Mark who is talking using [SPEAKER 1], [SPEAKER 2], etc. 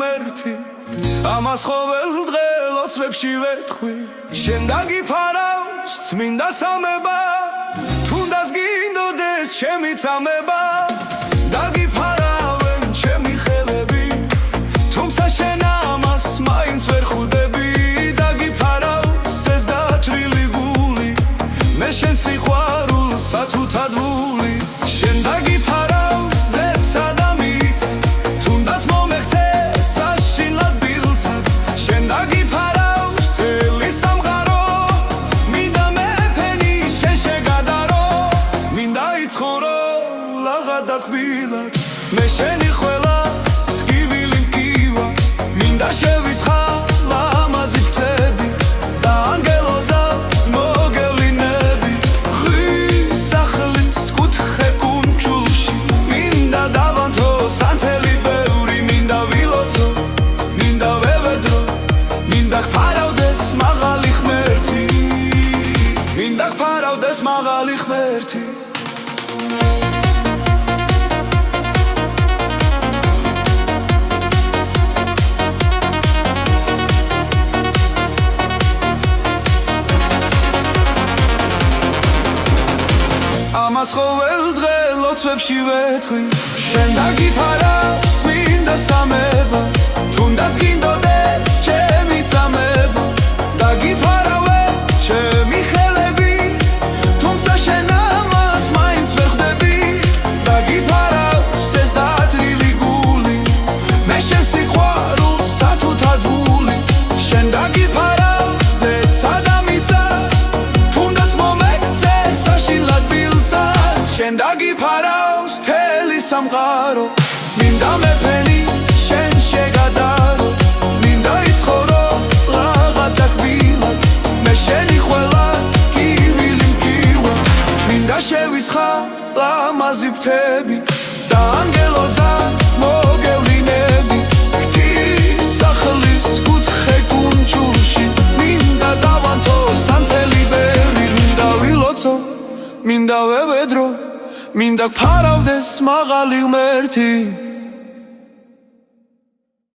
[SPEAKER 1] ღმერთი ამას ყოველ დღე ლოცვებში ვეთქვი შენ დაგიფარავს წმინდა სამება თუნდაც გინდოდეს ჩემი წამება დაგიფარავენ ჩემი ხელები თუმცა შენ ამას მაინც ვერ ხვდები დაგიფარავს ეს დაჭრილი გული მე შენ სიყვარულსა თუ თადვული შენ დაგიფარავს ზეცა და მიწა თუნდაც მომეღწე საშინლად ბილცად შენ დაგიფარავს თელი სამყარო მინდა მეფენი შენ შეგადარო მინდა იცხოვრო ლაღად და თბილად მე შენი ყველა ტკივილი მკივა მინდა შევისხარ ლამაზი ფრთები და ანგელოზად მოგევლინები ხის სახლის კუთხე კუნჩულში მინდა დავანთო სანთელი ბევრი მინდა ვილოცო მინდა ვევედრო მინდა გფარავდეს მაღალი ღმერთი მინდა გფარავდეს მაღალი ღმერთი ამას ყოველ დღე ლოცვებში ვეთქვი შენ დაგიფარავს მინდა სამება თუნდაც გინდოდეს ჩემი წამება დაგიფარავენ ჩემი ხელები თუმცა შენ ამას მაინც ვერ ხვდები დაგიფარავს ეს დაჭრილი გული მე შენ სიყვარულსა თუ თადვული შენ დაგიფარავს ზეცა და მიწა თუნდაც მომექცე საშინლად შენ დაგიფარავს თელი სამყარო მინდა მეფენი შენ შეგადარო მინდა იცხოვრო ლაღად და კბილად მე შენი ყველა ტკივილი მკივა მინდა შევისხარ ლამაზი ფრთები და ანგელოზად მოგევლინები ღვთის სახლის კუთხე კუნჩულში მინდა დავანთო სანთელი ბევრი მინდა ვილოცო მინდა ვევედრო მინდა გფარავდეს მაღალი ღმერთი